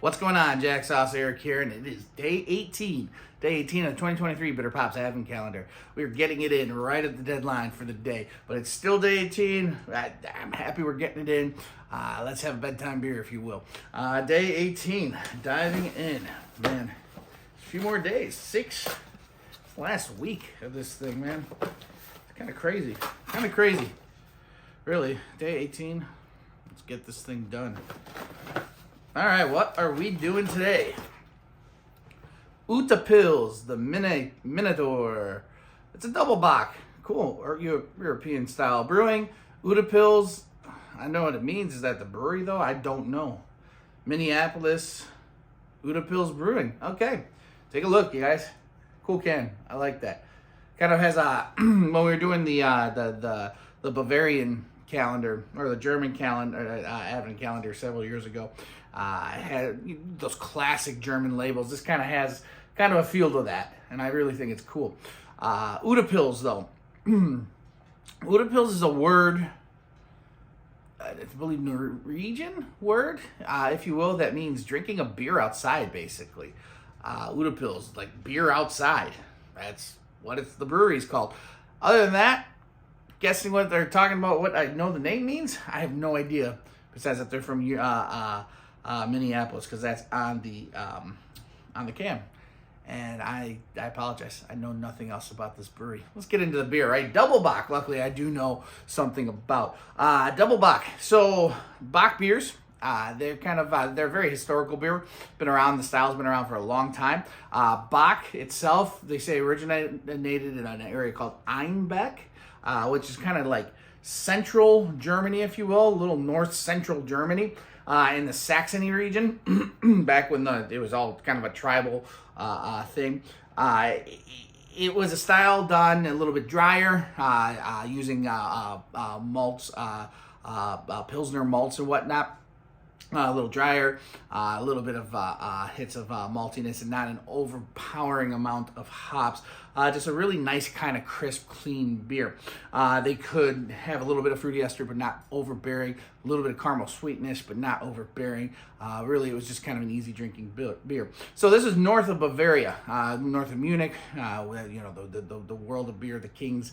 What's going on? Jack Sauce Eric here, and it is day 18. Day 18 of the 2023 Bitter Pops Advent Calendar. We're getting it in right at the deadline for the day, but it's still day 18. I'm happy we're getting it in. Let's have a bedtime beer, if you will. Day 18, diving in. Man, a few more days. 6 last week of this thing, man. It's kind of crazy. Really, day 18. Let's get this thing done. All right, what are we doing today? Uta Pils, the Minotaur. It's a double bock. Cool, or European style brewing. Uta Pils, I know what it means. Is that the brewery though? I don't know. Minneapolis, Uta Pils Brewing. Okay, take a look, you guys. Cool can. I like that. Kind of has a when we were doing the Bavarian calendar or the German calendar, Advent calendar several years ago. Had those classic German labels. This kind of has kind of a feel to that, and I really think it's cool. Uta Pils, though. Uta Pils is a word, I believe Norwegian word, if you will, that means drinking a beer outside, basically. Uta Pils, like beer outside. That's what the brewery is called. Other than that, guessing what they're talking about, what I know the name means, I have no idea. Besides that they're from Minneapolis, because that's on the can. And I apologize. I know nothing else about this brewery. Let's get into the beer, right? Double bock. Luckily, I do know something about double bock. So bock beers, they're kind of they're very historical beer. Been around. The style's been around for a long time. Bock itself, they say originated in an area called Einbeck, which is kind of like central Germany, if you will, a little north central Germany. In the Saxony region, back when it was all kind of a tribal thing. It was a style done a little bit drier, using malts, Pilsner malts and whatnot. A little drier, a little bit of hits of maltiness, and not an overpowering amount of hops. Just a really nice kind of crisp, clean beer. They could have a little bit of fruity ester, but not overbearing. A little bit of caramel sweetness, but not overbearing. Really, it was just kind of an easy drinking beer. So this is north of Bavaria, north of Munich. The world of beer, the kings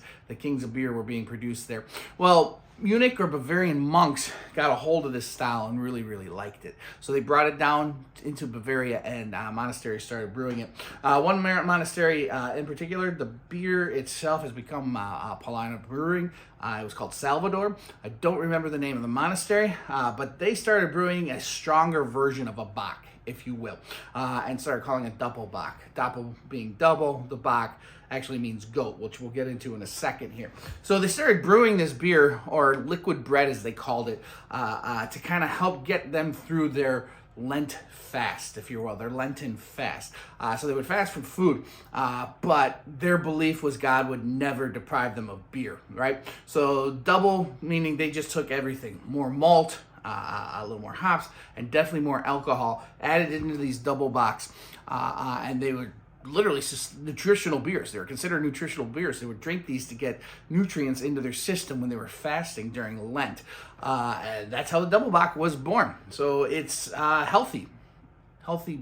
of beer were being produced there. Well, Munich or Bavarian monks got a hold of this style and really, really liked it. So they brought it down into Bavaria, and monasteries started brewing it. One monastery in particular, the beer itself has become Paulina Brewing. It was called Salvador. I don't remember the name of the monastery, but they started brewing a stronger version of a bock, if you will, and started calling it double bock. Doppel being double, the bock actually means goat, which we'll get into in a second here. So they started brewing this beer, or liquid bread as they called it, to kind of help get them through their Lent fast, if you will, their Lenten fast. So they would fast from food, but their belief was God would never deprive them of beer, right? So double, meaning they just took everything, more malt, a little more hops, and definitely more alcohol added into these double bocks, and they would literally nutritional beers. They were considered nutritional beers. They would drink these to get nutrients into their system when they were fasting during Lent. And that's how the double bock was born. So it's healthy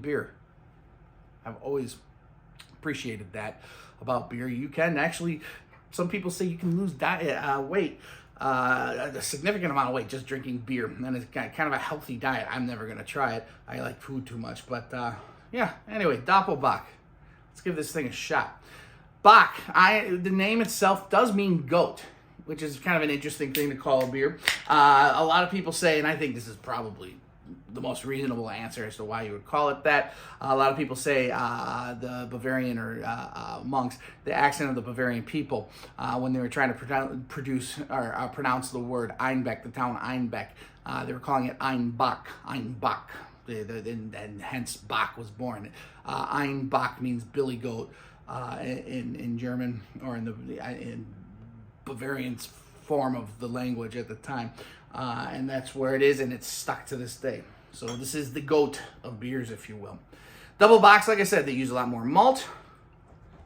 beer. I've always appreciated that about beer. You can actually, some people say you can lose weight, a significant amount of weight just drinking beer, and it's kind of a healthy diet. I'm never going to try it. I like food too much, but yeah. Anyway, Doppelbock. Let's give this thing a shot. Bock, the name itself does mean goat, which is kind of an interesting thing to call a beer. A lot of people say, and I think this is probably the most reasonable answer as to why you would call it that. A lot of people say the Bavarian or monks, the accent of the Bavarian people, when they were trying to pronounce the word Einbeck, the town Einbeck, they were calling it Einbach. And hence Bach was born. Einbach means billy goat in German, or in Bavarian's form of the language at the time, and that's where it is, and it's stuck to this day. So this is the goat of beers, if you will. Double bocks, like I said, they use a lot more malt.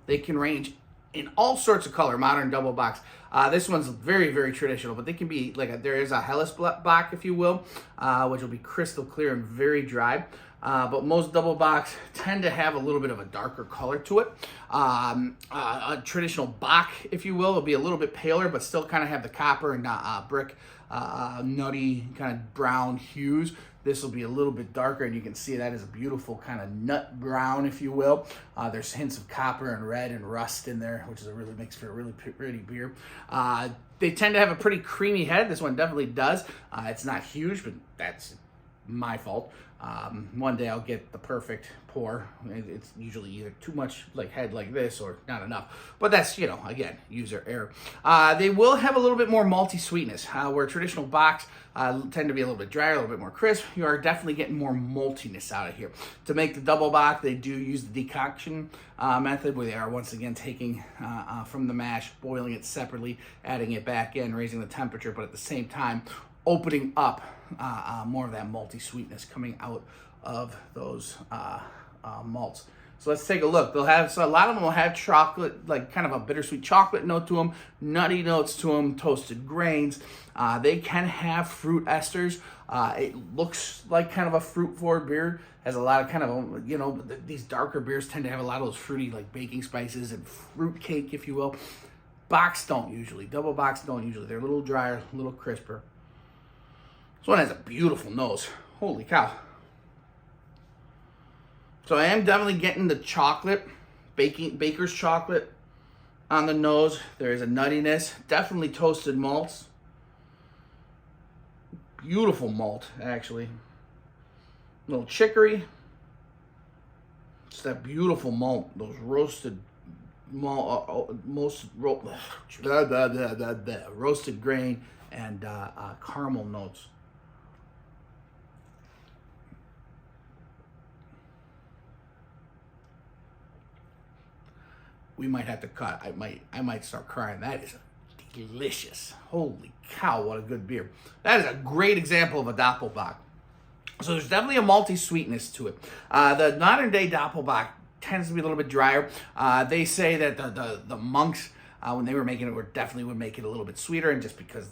They can range in all sorts of color, modern double box. This one's very, very traditional, but they can be like there is a Helles Bock, if you will, which will be crystal clear and very dry. But most double box tend to have a little bit of a darker color to it. A traditional Bock, if you will be a little bit paler, but still kind of have the copper and brick, nutty kind of brown hues. This will be a little bit darker, and you can see that is a beautiful kind of nut brown, if you will. There's hints of copper and red and rust in there, which is makes for a really pretty beer. They tend to have a pretty creamy head. This one definitely does. It's not huge, but that's my fault. One day I'll get the perfect pour. It's usually either too much like head like this or not enough. But that's, again, user error. They will have a little bit more malty sweetness, where traditional Bocks tend to be a little bit drier, a little bit more crisp. You are definitely getting more maltiness out of here. To make the double Bock, they do use the decoction method, where they are once again taking from the mash, boiling it separately, adding it back in, raising the temperature, but at the same time opening up more of that malty sweetness coming out of those malts. So let's take a look. A lot of them will have chocolate, like kind of a bittersweet chocolate note to them, nutty notes to them, toasted grains. They can have fruit esters. It looks like kind of a fruit forward beer. Has a lot of kind of, these darker beers tend to have a lot of those fruity, like baking spices and fruit cake, if you will. Bocks don't usually. Double Bocks don't usually. They're a little drier, a little crisper. This one has a beautiful nose. Holy cow. So I am definitely getting the chocolate, baker's chocolate on the nose. There is a nuttiness, definitely toasted malts. Beautiful malt, actually. A little chicory. It's that beautiful malt, those roasted malt, roasted grain and caramel notes. We might have to cut. I might start crying. That is delicious. Holy cow, what a good beer. That is a great example of a Doppelbock. So there's definitely a malty sweetness to it. The modern day Doppelbock tends to be a little bit drier. They say that the monks, when they were making it, definitely would make it a little bit sweeter, and just because,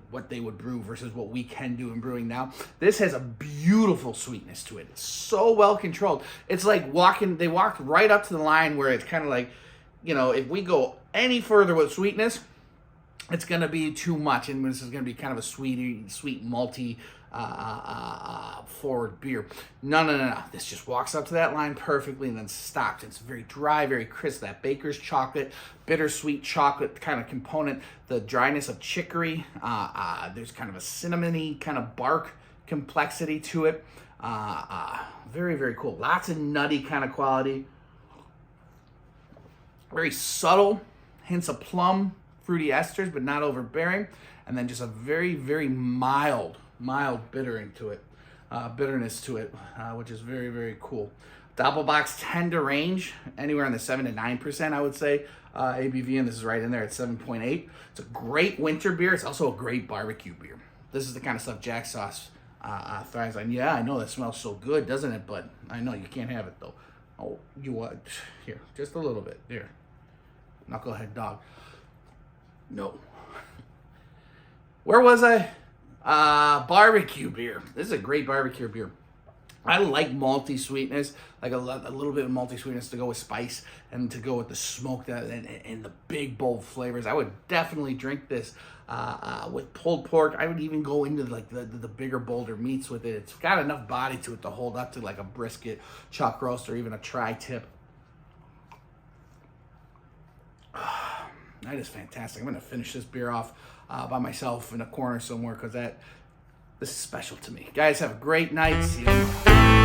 what they would brew versus what we can do in brewing now. This has a beautiful sweetness to it. It's so well controlled. It's like they walked right up to the line where it's kind of like, if we go any further with sweetness, it's going to be too much. And this is going to be kind of a sweet, malty, forward beer. No. This just walks up to that line perfectly and then stops. It's very dry, very crisp. That baker's chocolate, bittersweet chocolate kind of component. The dryness of chicory. There's kind of a cinnamony kind of bark complexity to it. Very, very cool. Lots of nutty kind of quality. Very subtle hints of plum, fruity esters, but not overbearing. And then just a very, very mild bitterness to it, which is very, very cool. Doppelbocks tend to range anywhere in the 7 to 9%, I would say, ABV, and this is right in there at 7.8. It's a great winter beer. It's also a great barbecue beer. This is the kind of stuff Jack Sauce thrives on. Yeah, I know that smells so good, doesn't it? But I know you can't have it, though. Oh, you what? Here, just a little bit. There. Knucklehead dog. No. Where was I? Barbecue beer. This is a great barbecue beer. I like malty sweetness, like a little bit of malty sweetness to go with spice and to go with the smoke and the big bold flavors. I would definitely drink this with pulled pork. I would even go into like the bigger, bolder meats with it. It's got enough body to it to hold up to like a brisket, chuck roast, or even a tri-tip. That is fantastic. I'm going to finish this beer off by myself in a corner somewhere because this is special to me. Guys, have a great night. See you tomorrow.